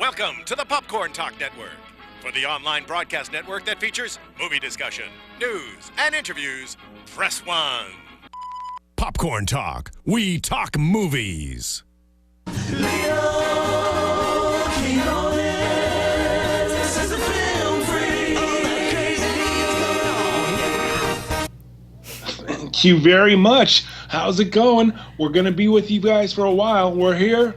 Welcome to the Popcorn Talk Network, for the online broadcast network that features movie discussion, news, and interviews. Press 1. Popcorn Talk. We talk movies. Thank you very much. How's it going? We're going to be with you guys for a while. We're here,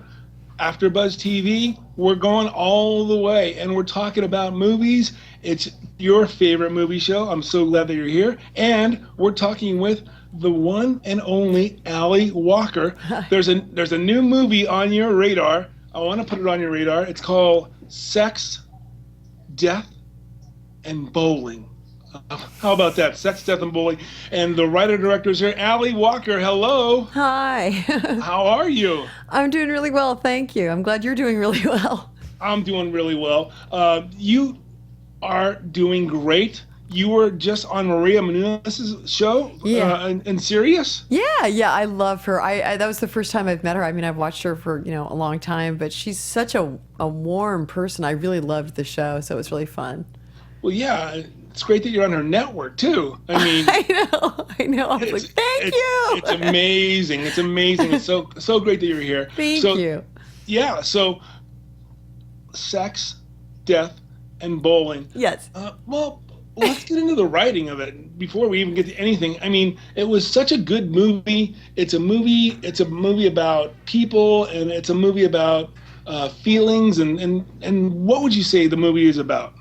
AfterBuzz TV. We're going all the way, and we're talking about movies. It's your favorite movie show. I'm so glad that you're here. And we're talking with the one and only Allie Walker. There's a new movie on your radar. I want to put it on your radar. It's called Sex, Death, and Bowling. How about that? Sex, Death, and Bowling. And the writer-director is here, Allie Walker. Hello. Hi. How are you? I'm doing really well, thank you. I'm glad you're doing really well. I'm doing really well. You are doing great. You were just on Maria Menounos' show in Sirius? Yeah, I love her. I that was the first time I've met her. I mean, I've watched her for, a long time, but she's such a warm person. I really loved the show, so it was really fun. Well, yeah, it's great that you're on her network, too. I mean... I know. I was like, thank you! It's amazing. It's amazing. It's so great that you're here. Thank you. Yeah, so Sex, Death, and Bowling. Yes. Well, let's get into the writing of it before we even get to anything. I mean, it was such a good movie. It's a movie about people, and it's a movie about feelings, and what would you say the movie is about?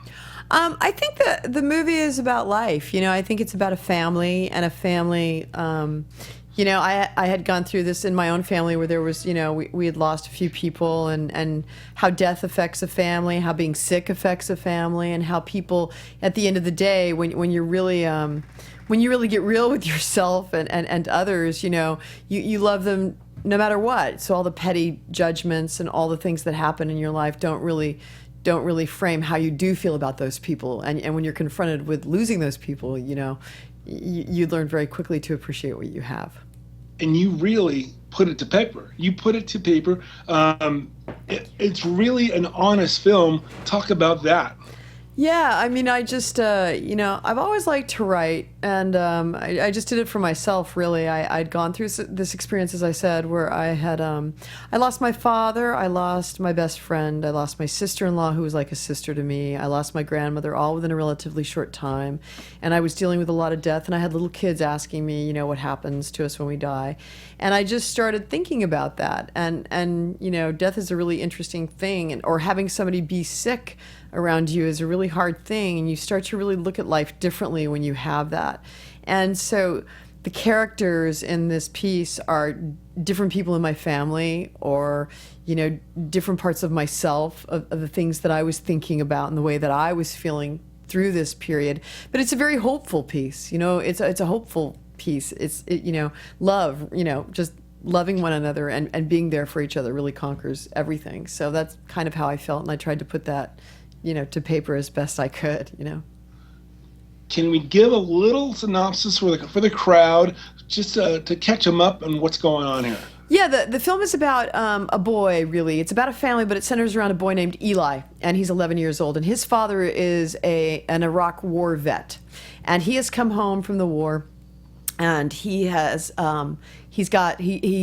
I think that the movie is about life. I think it's about a family, and a family, I had gone through this in my own family where there was, we had lost a few people, and how death affects a family, how being sick affects a family, and how people, at the end of the day, when you really get real with yourself and others, you love them no matter what. So all the petty judgments and all the things that happen in your life don't really frame how you do feel about those people. And when you're confronted with losing those people, you learn very quickly to appreciate what you have. And you really put it to paper. It's really an honest film. Talk about that. Yeah, I mean, I just, I've always liked to write, and I just did it for myself, really. I'd gone through this experience, as I said, where I lost my father, I lost my best friend, I lost my sister-in-law, who was like a sister to me, I lost my grandmother, all within a relatively short time, and I was dealing with a lot of death, and I had little kids asking me, what happens to us when we die, and I just started thinking about that, and death is a really interesting thing, or having somebody be sick around you is a really hard thing, and you start to really look at life differently when you have that. And so the characters in this piece are different people in my family, or different parts of myself, of the things that I was thinking about and the way that I was feeling through this period. But it's a very hopeful piece. It's a hopeful piece. It's love, just loving one another and being there for each other really conquers everything. So that's kind of how I felt, and I tried to put that to paper as best I could, Can we give a little synopsis for the crowd, just to catch them up on what's going on here? Yeah, the film is about a boy, really. It's about a family, but it centers around a boy named Eli, and he's 11 years old, and his father is an Iraq war vet, and he has come home from the war, and he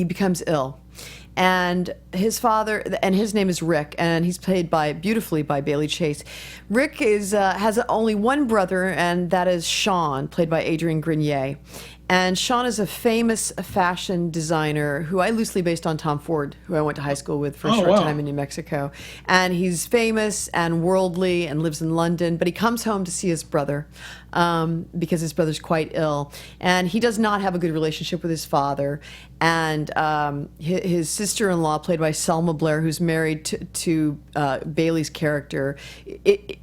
becomes ill. And his father, and his name is Rick, and he's played beautifully by Bailey Chase. Rick has only one brother, and that is Sean, played by Adrian Grenier. And Sean is a famous fashion designer who I loosely based on Tom Ford, who I went to high school with for a short time in New Mexico. And he's famous and worldly and lives in London, but he comes home to see his brother because his brother's quite ill. And he does not have a good relationship with his father. And his sister-in-law, played by Selma Blair, who's married to Bailey's character,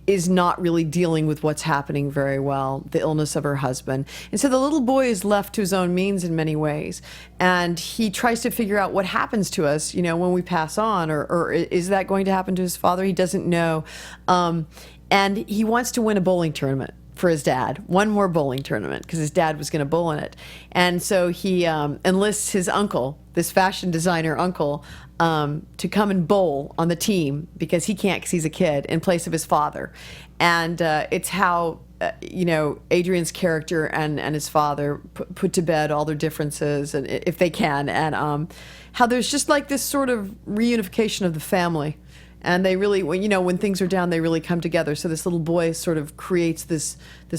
is not really dealing with what's happening very well, the illness of her husband. And so the little boy is left to his own means in many ways. And he tries to figure out what happens to us, when we pass on, or is that going to happen to his father? He doesn't know. And he wants to win a bowling tournament for his dad, one more bowling tournament, because his dad was going to bowl in it. And so he enlists his uncle, this fashion designer uncle, to come and bowl on the team because he can't, because he's a kid, in place of his father. And it's how Adrian's character and his father put to bed all their differences, and if they can, and how there's just like this sort of reunification of the family. And they really, when things are down, they really come together. So this little boy sort of creates this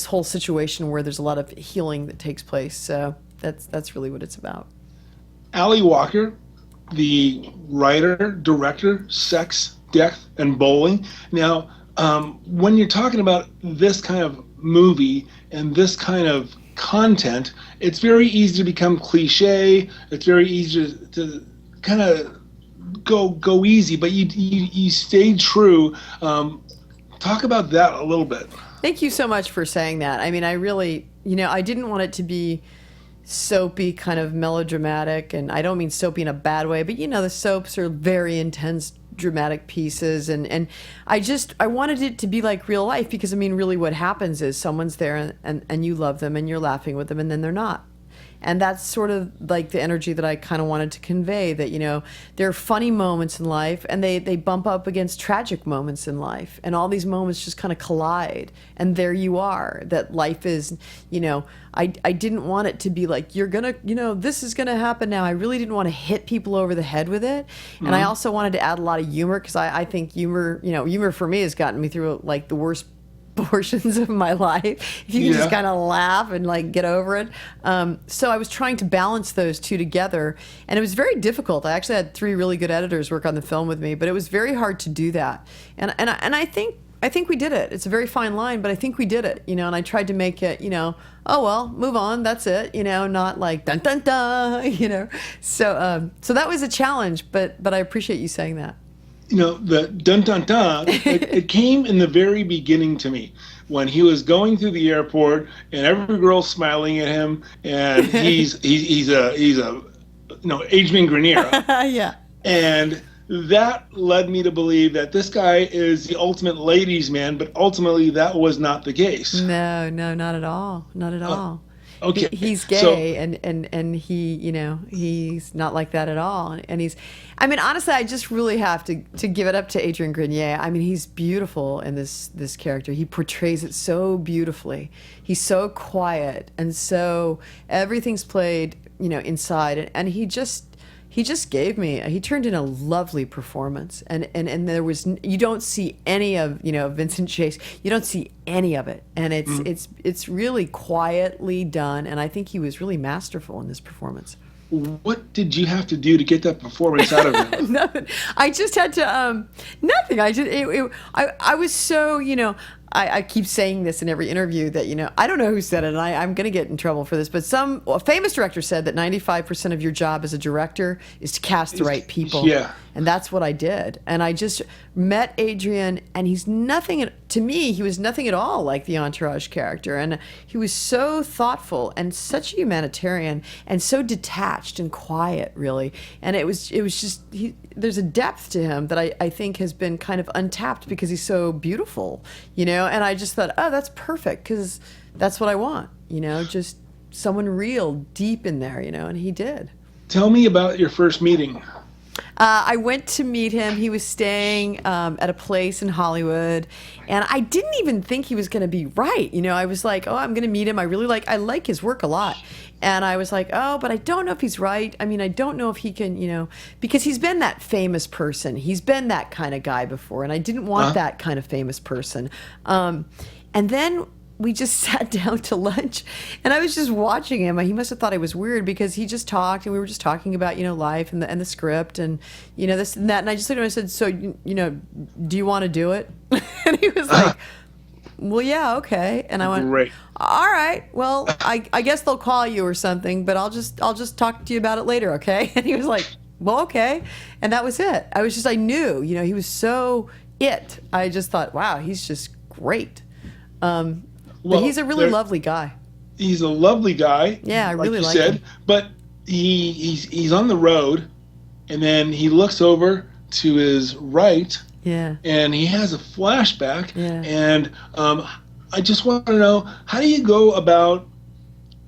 whole situation where there's a lot of healing that takes place. So that's really what it's about. Ali Walker, the writer, director, Sex, Death, and Bowling. Now, when you're talking about this kind of movie and this kind of content, it's very easy to become cliche. It's very easy to kind of go easy, but you stayed true. Talk about that a little bit. Thank you so much for saying that. I mean, I really, I didn't want it to be soapy, kind of melodramatic, and I don't mean soapy in a bad way, but the soaps are very intense, dramatic pieces, and I wanted it to be like real life, because really what happens is someone's there and you love them and you're laughing with them, and then they're not. And that's sort of like the energy that I kind of wanted to convey, that, there are funny moments in life, and they bump up against tragic moments in life. And all these moments just kind of collide. And there you are, that life is, I didn't want it to be like, you're going to, this is going to happen now. I really didn't want to hit people over the head with it. Mm-hmm. And I also wanted to add a lot of humor, because I think humor for me has gotten me through like the worst portions of my life, if you can just kind of laugh and like get over it. So I was trying to balance those two together, and it was very difficult. I actually had 3 really good editors work on the film with me, but it was very hard to do that. And I think we did it. It's a very fine line, but I think we did it. And I tried to make it, oh well, move on, that's it. Not like dun dun dun. So that was a challenge, but I appreciate you saying that. The dun dun dun, it came in the very beginning to me, when he was going through the airport and every girl's smiling at him, and he's a Adrian Grenier. Yeah. And that led me to believe that this guy is the ultimate ladies' man, but ultimately that was not the case. No, not at all. Not at all. Okay. He's gay, and he, he's not like that at all. And he's, honestly, I just really have to give it up to Adrian Grenier. He's beautiful in this character. He portrays it so beautifully. He's so quiet, and so everything's played, inside, and he just he turned in a lovely performance, and there was, you don't see any of, Vincent Chase, you don't see any of it, and it's really quietly done, and I think he was really masterful in this performance. What did you have to do to get that performance out of him? Nothing. I just had to, nothing. I was so, I keep saying this in every interview that, I don't know who said it, and I'm going to get in trouble for this, but a famous director said that 95% of your job as a director is to cast the right people. Yeah. And that's what I did. And I just met Adrian, and he was nothing at all like the Entourage character. And he was so thoughtful and such a humanitarian and so detached and quiet, really. And it was just, there's a depth to him that I think has been kind of untapped because he's so beautiful, And I just thought, oh, that's perfect, because that's what I want, just someone real deep in there, and he did. Tell me about your first meeting. I went to meet him. He was staying at a place in Hollywood, and I didn't even think he was going to be right. I was like, oh, I'm going to meet him. I like his work a lot. And I was like, oh, but I don't know if he's right. I don't know if he can, because he's been that famous person. He's been that kind of guy before, and I didn't want that kind of famous person. And then we just sat down to lunch, and I was just watching him. He must have thought I was weird, because he just talked, and we were just talking about, life and the script and, this and that. And I just looked at him and I said, so, do you want to do it? And he was like, well, yeah, okay. And I went, great. All right, well, I guess they'll call you or something, but I'll just talk to you about it later, okay? And he was like, well, okay. And that was it. I knew, he was so it. I just thought, wow, he's just great. But he's a really lovely guy. He's a lovely guy. Yeah, I really like him. him. But he's on the road, and then he looks over to his right. Yeah. And he has a flashback. Yeah. And I just want to know, how do you go about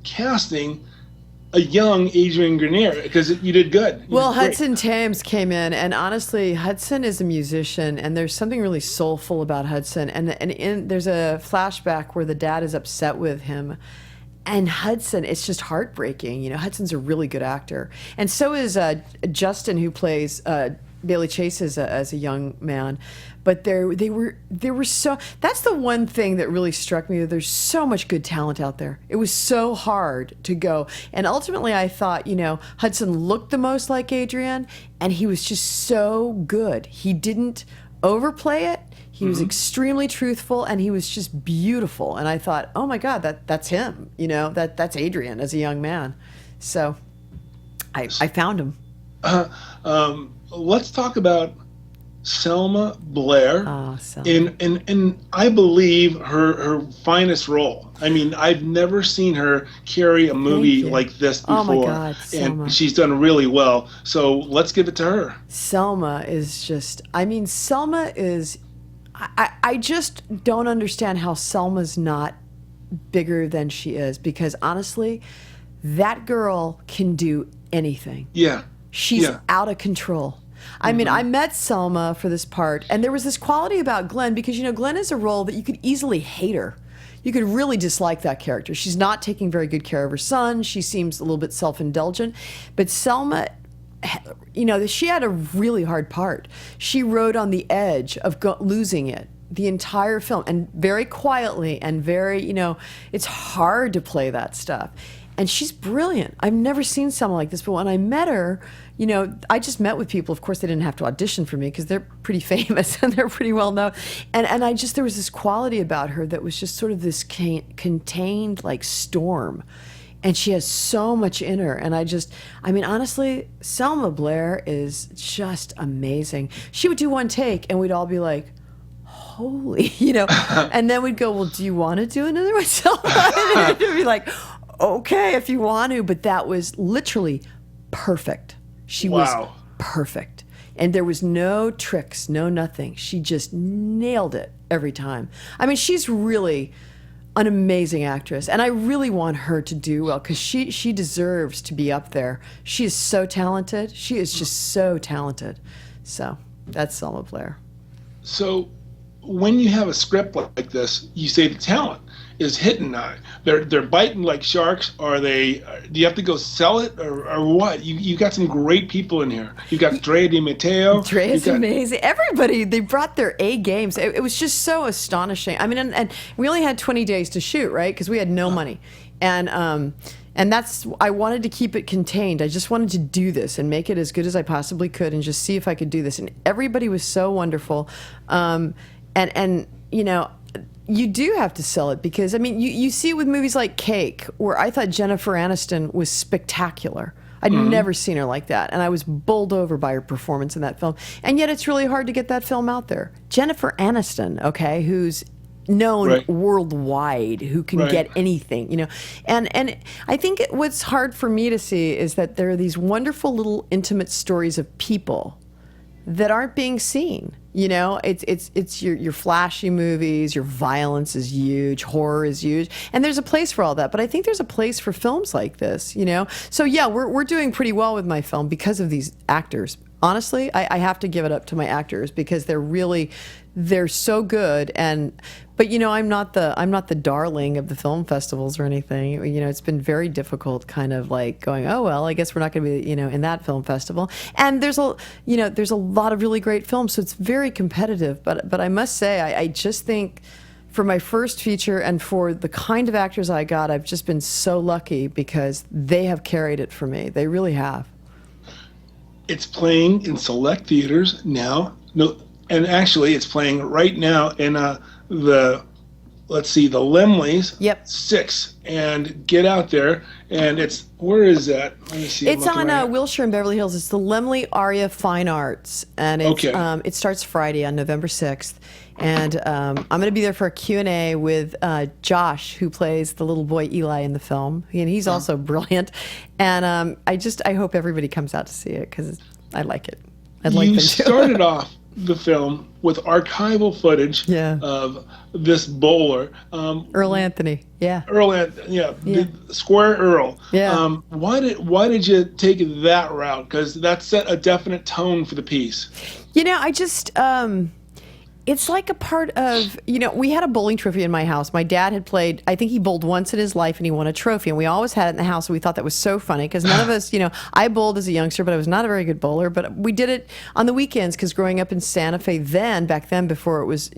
casting a young Adrian Grenier? Because you did good. Well, Hudson Thames came in, and honestly, Hudson is a musician, and there's something really soulful about Hudson. There's a flashback where the dad is upset with him. And Hudson, it's just heartbreaking. Hudson's a really good actor. And so is Justin, who plays Bailey Chase as a young man. But they were so, that's the one thing that really struck me. There's so much good talent out there. It was so hard to go. And ultimately I thought, Hudson looked the most like Adrian, and he was just so good. He didn't overplay it. He was extremely truthful, and he was just beautiful. And I thought, oh my God, that's him. That's Adrian as a young man. So I found him. Let's talk about Selma Blair Selma. in I believe her finest role. I mean, I've never seen her carry a movie like this before. Oh my God, Selma. And she's done really well. So let's give it to her. Selma is just, Selma is, I just don't understand how Selma's not bigger than she is, because honestly, that girl can do anything. Yeah. She's out of control. I mean, I met Selma for this part, and there was this quality about Glenn, because, Glenn is a role that you could easily hate her. You could really dislike that character. She's not taking very good care of her son. She seems a little bit self-indulgent. But Selma, she had a really hard part. She rode on the edge of losing it the entire film, and very quietly, and very, it's hard to play that stuff. And she's brilliant. I've never seen someone like this, but when I met her, I just met with people. Of course, they didn't have to audition for me because they're pretty famous and they're pretty well known. And there was this quality about her that was just sort of this contained like storm. And she has so much in her. And honestly, Selma Blair is just amazing. She would do one take and we'd all be like, holy, and then we'd go, well, do you want to do another one, Selma? And it'd be like, okay, if you want to. But that was literally perfect. She was perfect. And there was no tricks, no nothing. She just nailed it every time. She's really an amazing actress. And I really want her to do well, because she deserves to be up there. She is so talented. She is just so talented. So that's Selma Blair. So when you have a script like this, you say the talent is hitting on it. They're biting like sharks. Do you have to go sell it or what? You got some great people in here. You got Drea Di Matteo. Drea's amazing. Everybody, they brought their A games. It was just so astonishing. And we only had 20 days to shoot, right? Because we had no money. And that's, I wanted to keep it contained. I just wanted to do this and make it as good as I possibly could and just see if I could do this. And everybody was so wonderful. You do have to sell it, because you see it with movies like Cake, where I thought Jennifer Aniston was spectacular. I'd never seen her like that, and I was bowled over by her performance in that film. And yet it's really hard to get that film out there. Jennifer Aniston, okay, who's known worldwide, who can get anything, And I think what's hard for me to see is that there are these wonderful little intimate stories of people that aren't being seen. It's your flashy movies, your violence is huge, horror is huge, and there's a place for all that. But I think there's a place for films like this, So yeah, we're doing pretty well with my film because of these actors. Honestly, I have to give it up to my actors, because they're so good. But I'm not the darling of the film festivals or anything. It's been very difficult, kind of like going, oh well, I guess we're not going to be in that film festival. And there's a lot of really great films, so it's very competitive. But I must say, I just think for my first feature and for the kind of actors I got, I've just been so lucky, because they have carried it for me. They really have. It's playing in select theaters now. No, and actually, it's playing right now in the Lemleys. Yep. 6. And get out there. And where is that? Let me see. It's on Wilshire and Beverly Hills. It's the Lemley Aria Fine Arts, and it starts Friday on November 6th. And I'm going to be there for a Q&A with Josh, who plays the little boy Eli in the film. And he's also brilliant. And I hope everybody comes out to see it, because I like it. I'd like them to. You started off the film with archival footage Yeah. of this bowler. Earl Anthony. Yeah. The Square Earl. Yeah. Why did you take that route? Because that set a definite tone for the piece. I just, it's like a part of, we had a bowling trophy in my house. My dad had played, I think he bowled once in his life and he won a trophy. And we always had it in the house. And we thought that was so funny because none of us, I bowled as a youngster, but I was not a very good bowler. But we did it on the weekends because growing up in Santa Fe back then, before it was,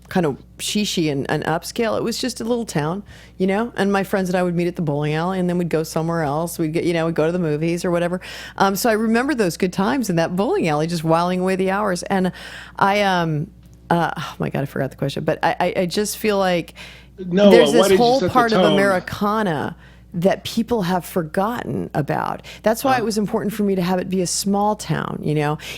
kind of shishi and upscale, it was just a little town, and my friends and I would meet at the bowling alley and then we'd go somewhere else. We'd go to the movies or whatever. So I remember those good times in that bowling alley, just whiling away the hours. And oh my God, I forgot the question, but I just feel like there's this whole part of Americana that people have forgotten about. That's why it was important for me to have it be a small town,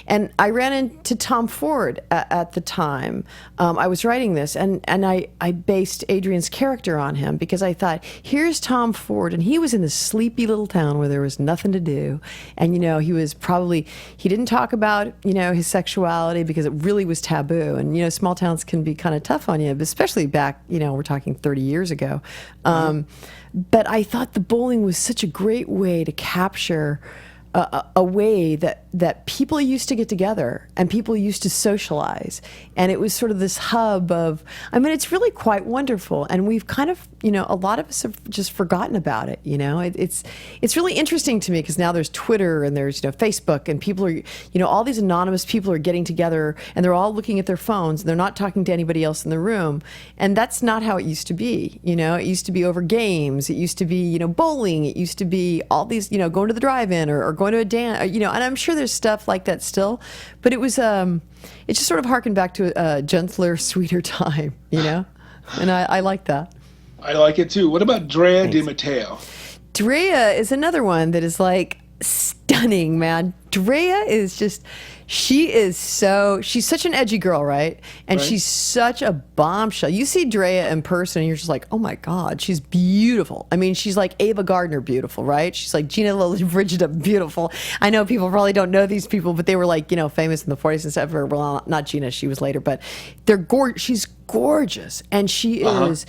And I ran into Tom Ford at the time I was writing this, and I based Adrian's character on him because I thought, here's Tom Ford, and he was in this sleepy little town where there was nothing to do, and he didn't talk about his sexuality because it really was taboo, and small towns can be kind of tough on you, especially back we're talking 30 years ago. But I thought the bowling was such a great way to capture a way that people used to get together and people used to socialize. And it was sort of this hub of, it's really quite wonderful. And we've kind of, a lot of us have just forgotten about it. It's really interesting to me because now there's Twitter and there's, Facebook, and people are, all these anonymous people are getting together and they're all looking at their phones and they're not talking to anybody else in the room. And that's not how it used to be. It used to be over games. It used to be, bowling. It used to be all these, going to the drive-in or going to a dance, and I'm sure there's stuff like that still, but it was, it just sort of harkened back to a gentler, sweeter time, and I like that. I like it too. What about Drea Di Matteo? Drea is another one that is like stunning, man. Drea is just, she's such an edgy girl, right? And she's such a bombshell. You see Drea in person and you're just like, oh my God, she's beautiful. She's like Ava Gardner beautiful, right? She's like Gina Lollobrigida beautiful. I know people probably don't know these people, but they were like, famous in the 40s and stuff. Well, not Gina, she was later, but she's gorgeous. And she wears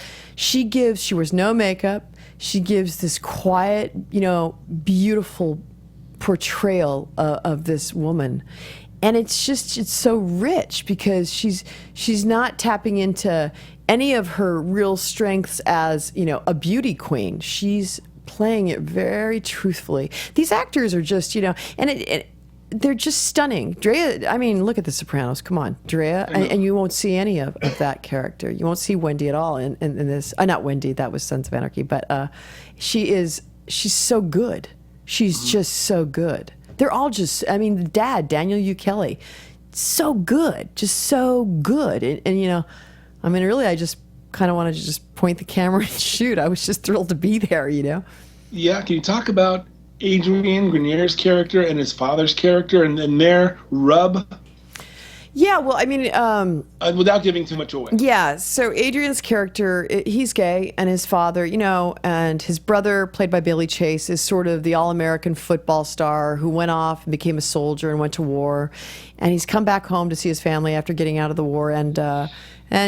no makeup. She gives this quiet, beautiful portrayal of this woman. And it's so rich because she's not tapping into any of her real strengths as, a beauty queen. She's playing it very truthfully. These actors are just, and they're just stunning. Drea, look at The Sopranos. Come on, Drea, and you won't see any of that character. You won't see Wendy at all in this. Not Wendy, that was Sons of Anarchy, but she's so good. She's just so good. They're all just, the dad, Daniel U. Kelly, so good, just so good. And really, I just kind of wanted to just point the camera and shoot. I was just thrilled to be there, Yeah, can you talk about Adrian Grenier's character and his father's character and their rub? Yeah, well, without giving too much away. Yeah, so Adrian's character, he's gay, and his father, and his brother, played by Bailey Chase, is sort of the all-American football star who went off and became a soldier and went to war. And he's come back home to see his family after getting out of the war, and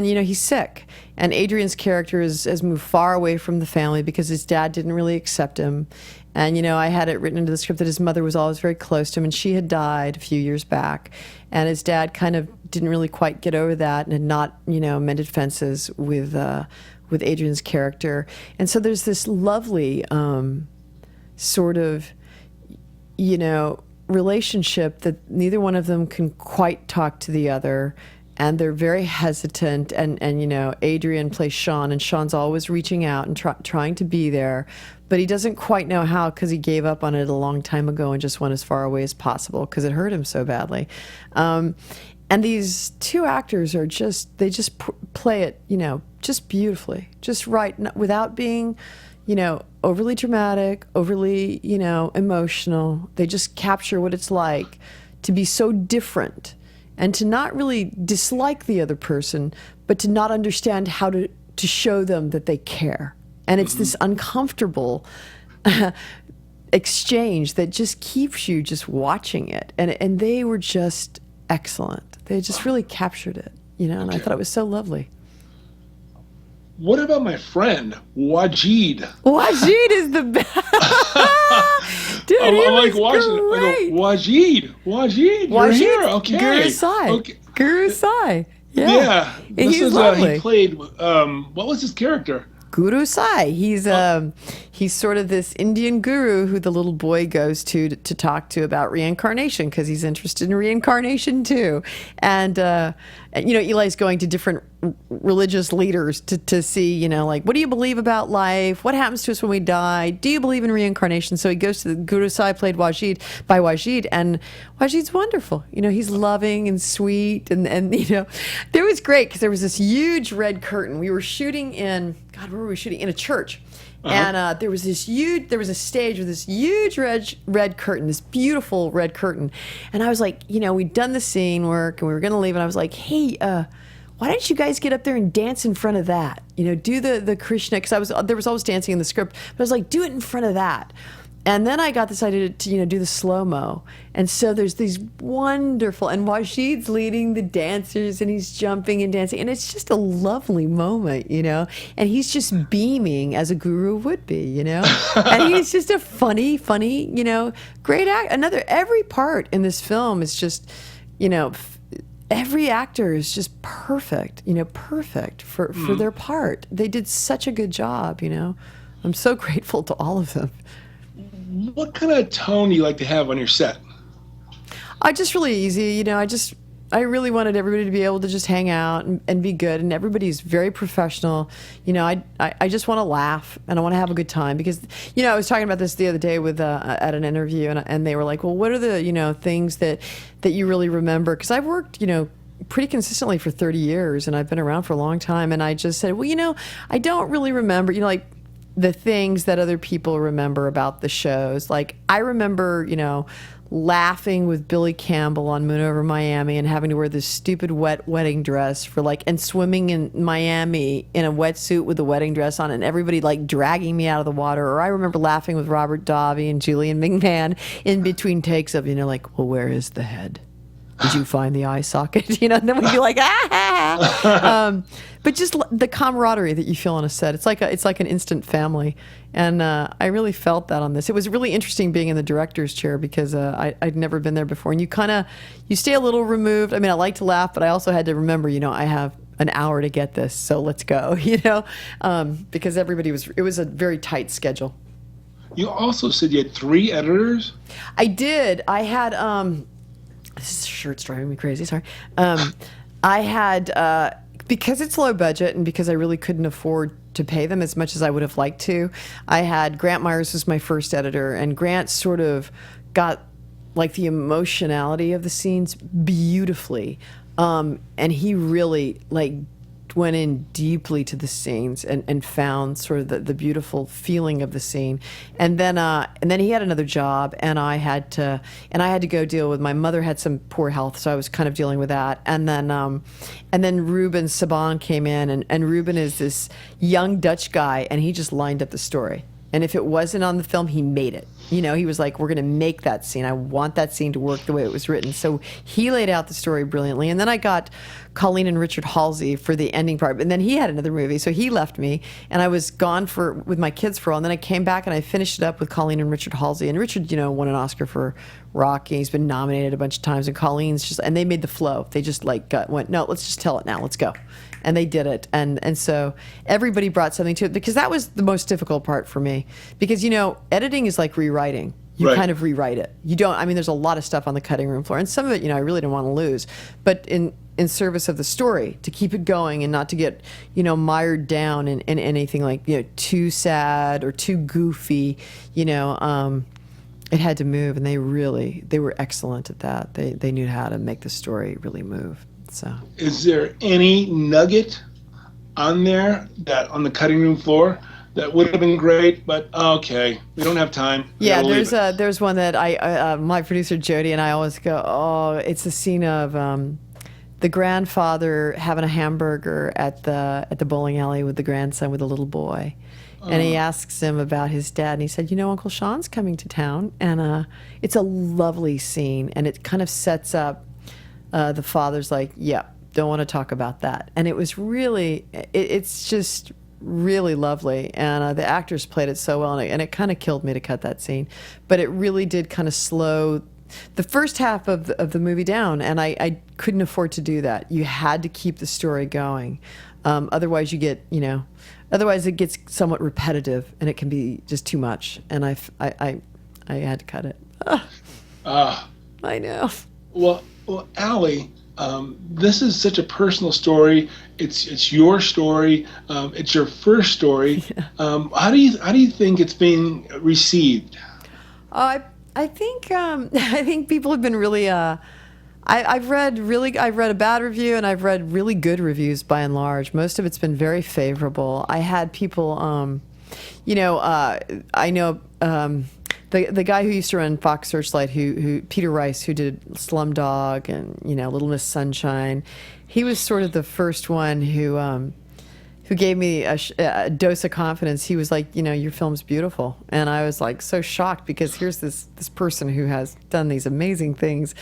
he's sick. And Adrian's character has moved far away from the family because his dad didn't really accept him. And, I had it written into the script that his mother was always very close to him, and she had died a few years back. And his dad kind of didn't really quite get over that and had not, mended fences with Adrian's character. And so there's this lovely sort of, relationship that neither one of them can quite talk to the other. And they're very hesitant, and Adrian plays Sean, and Sean's always reaching out and trying to be there, but he doesn't quite know how because he gave up on it a long time ago and just went as far away as possible because it hurt him so badly. And these two actors are they just play it, just beautifully, just right, without being, overly dramatic, overly, emotional. They just capture what it's like to be so different. And to not really dislike the other person, but to not understand how to show them that they care. And it's this uncomfortable exchange that just keeps you just watching it. And they were just excellent. They just really captured it, and I thought it was so lovely. What about my friend, Wajid? Wajid is the best. Dude, I'm like watching it. I go, Wajid, you're here. Okay. Guru Sai. Okay. Guru Sai. Yeah. Yeah. He's lovely. He played, what was his character? Guru Sai. He's sort of this Indian guru who the little boy goes to talk to about reincarnation because he's interested in reincarnation too. And Eli's going to different religious leaders to see, like, what do you believe about life? What happens to us when we die? Do you believe in reincarnation? So he goes to the Guru Sai, played by Wajid, and Wajid's wonderful. He's loving and sweet, and it was great because there was this huge red curtain. We were shooting in, God, where were we shooting? In a church. And there was a stage with this huge red curtain, this beautiful red curtain. And I was like, we'd done the scene work and we were going to leave. And I was like, hey, why don't you guys get up there and dance in front of that? Do the Krishna, because there was always dancing in the script. But I was like, do it in front of that. And then I got this idea to do the slow-mo. And so there's these wonderful, and Wajid's leading the dancers and he's jumping and dancing. And it's just a lovely moment, and he's just beaming as a guru would be, and he's just a funny, great act. Every part in this film is just, every actor is just perfect, perfect for their part. They did such a good job, I'm so grateful to all of them. What kind of tone do you like to have on your set? Just really easy. I really wanted everybody to be able to just hang out and be good. And everybody's very professional. I just want to laugh and I want to have a good time because, I was talking about this the other day with at an interview and they were like, well, what are the, things that you really remember? Because I've worked, pretty consistently for 30 years and I've been around for a long time. And I just said, well, I don't really remember, like, the things that other people remember about the shows. Like, I remember, laughing with Billy Campbell on Moon Over Miami and having to wear this stupid wet wedding dress and swimming in Miami in a wetsuit with a wedding dress on and everybody like dragging me out of the water. Or I remember laughing with Robert Davi and Julian McMahon in between takes of, like, well, where is the head? Did you find the eye socket? And then we'd be like, but just the camaraderie that you feel on a set, it's like an instant family, and I really felt that on this. It was really interesting being in the director's chair because I'd never been there before, and you stay a little removed. I mean, I like to laugh, but I also had to remember, I have an hour to get this, so let's go, because it was a very tight schedule. You also said you had 3 editors? I did. I had. This shirt's driving me crazy. Sorry. I had, because it's low budget and because I really couldn't afford to pay them as much as I would have liked to, I had Grant Myers was my first editor, and Grant sort of got like the emotionality of the scenes beautifully. And he really went in deeply to the scenes and found sort of the beautiful feeling of the scene. And then he had another job, and I had to go deal with, my mother had some poor health, so I was kind of dealing with that. And then Ruben Saban came in, and Ruben is this young Dutch guy, and he just lined up the story. And if it wasn't on the film, he made it. He was like, we're going to make that scene. I want that scene to work the way it was written. So he laid out the story brilliantly. And then I got Colleen and Richard Halsey for the ending part. And then he had another movie. So he left me. And I was gone with my kids for a while. And then I came back and I finished it up with Colleen and Richard Halsey. And Richard, won an Oscar for Rocky. He's been nominated a bunch of times. And Colleen's and they made the flow. They just went, no, let's just tell it now. Let's go. And they did it. And so everybody brought something to it, because that was the most difficult part for me. Because, editing is like rewriting. You kind of rewrite it. You don't, there's a lot of stuff on the cutting room floor. And some of it, I really don't want to lose. But in service of the story, to keep it going and not to get, mired down in anything like, too sad or too goofy, it had to move. And they were excellent at that. They knew how to make the story really move. So, is there any nugget on there on the cutting room floor that would have been great, but okay, we don't have time. Yeah, there's one that my producer Jody and I always go, oh, it's the scene of the grandfather having a hamburger at the bowling alley with the grandson with the little boy. And he asks him about his dad, and he said, Uncle Sean's coming to town. And it's a lovely scene, and it kind of sets up the father's like, yeah, don't want to talk about that. And it was really, it's just really lovely. And the actors played it so well, and it kind of killed me to cut that scene. But it really did kind of slow the first half of the movie down, and I couldn't afford to do that. You had to keep the story going. Otherwise you get, otherwise it gets somewhat repetitive, and it can be just too much. And I had to cut it. I know. Well, Allie, this is such a personal story. It's your story. It's your first story. Yeah. How do you think it's being received? I think people have been really. I've read a bad review, and I've read really good reviews by and large. Most of it's been very favorable. I had people, I know the guy who used to run Fox Searchlight, who Peter Rice, who did Slumdog and Little Miss Sunshine. He was sort of the first one who gave me a dose of confidence. He was like, your film's beautiful. And I was like so shocked, because here's this person who has done these amazing things.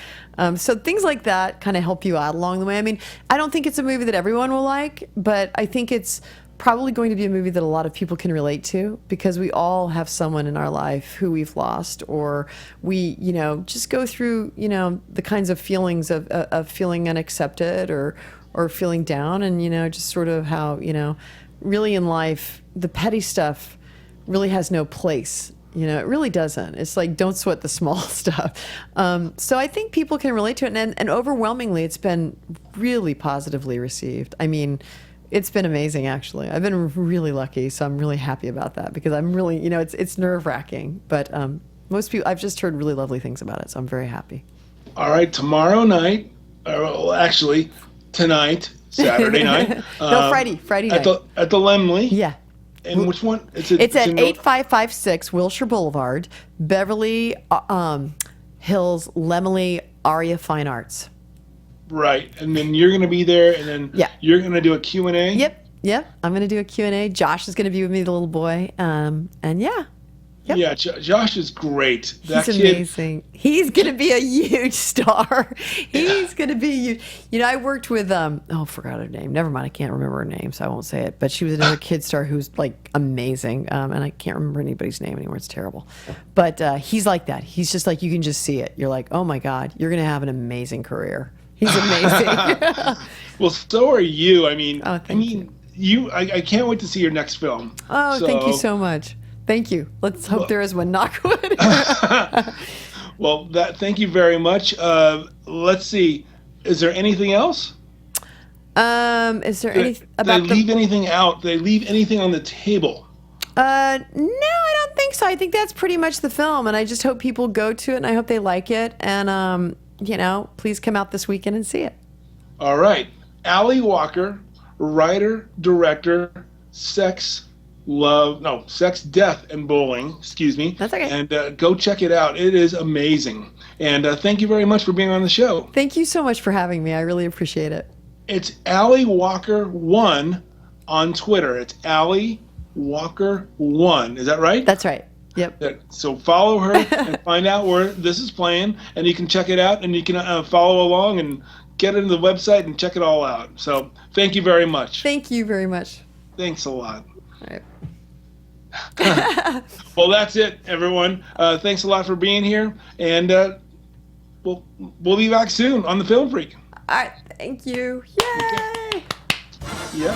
So things like that kind of help you out along the way. I mean, I don't think it's a movie that everyone will like, but I think it's probably going to be a movie that a lot of people can relate to, because we all have someone in our life who we've lost, or we, just go through, the kinds of feelings of feeling unaccepted or feeling down, and just sort of how really in life the petty stuff really has no place. It really doesn't. It's like, don't sweat the small stuff. So I think people can relate to it, and overwhelmingly it's been really positively received. I mean, it's been amazing, actually. I've been really lucky, so I'm really happy about that, because I'm really, it's nerve-wracking, but most people, I've just heard really lovely things about it, so I'm very happy. All right, tomorrow night, actually tonight, Saturday night. No, Friday night. At the Lemley. Yeah. And which one? It's at 8556 Wilshire Boulevard, Beverly Hills, Lemley, Aria Fine Arts. Right. And then you're going to be there, and then you're going to do a Q&A? Yep. I'm going to do a Q&A. Josh is going to be with me, the little boy. And yeah. Yep. Yeah, Josh is great. He's amazing. He's going to be a huge star. He's going to be huge. I worked with, I forgot her name. Never mind, I can't remember her name, so I won't say it. But she was another kid star who's, like, amazing. And I can't remember anybody's name anymore. It's terrible. But he's like that. He's just like, you can just see it. You're like, oh, my God, you're going to have an amazing career. He's amazing. Well, so are you. I mean, thank you. I can't wait to see your next film. Oh, thank you so much. Thank you. Let's hope there is one. Knock wood. Well, thank you very much. Let's see. Is there anything else? Is there anything about they leave anything out? They leave anything on the table? No, I don't think so. I think that's pretty much the film, and I just hope people go to it, and I hope they like it. And please come out this weekend and see it. All right, Allie Walker, writer, director, Sex, Death, and Bowling. Excuse me. That's okay. And go check it out. It is amazing. And thank you very much for being on the show. Thank you so much for having me. I really appreciate it. It's Allie Walker 1 on Twitter. It's Allie Walker 1. Is that right? That's right. Yep. So follow her and find out where this is playing, and you can check it out, and you can follow along and get into the website and check it all out. So thank you very much. Thank you very much. Thanks a lot. All right. Well, that's it, everyone. Thanks a lot for being here, and we'll be back soon on the Film Freak. All right. Thank you. Yay! Okay. Yeah.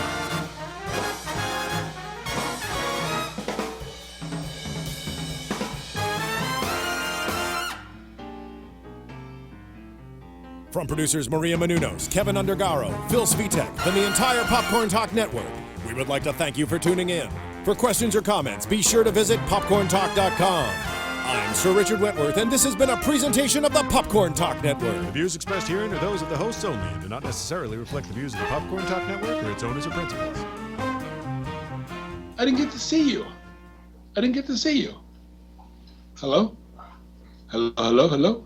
From producers Maria Menounos, Kevin Undergaro, Phil Svitek, and the entire Popcorn Talk Network, we would like to thank you for tuning in. For questions or comments, be sure to visit popcorntalk.com. I'm Sir Richard Wentworth, and this has been a presentation of the Popcorn Talk Network. The views expressed herein are those of the hosts only and do not necessarily reflect the views of the Popcorn Talk Network or its owners or principals. I didn't get to see you. Hello? Hello?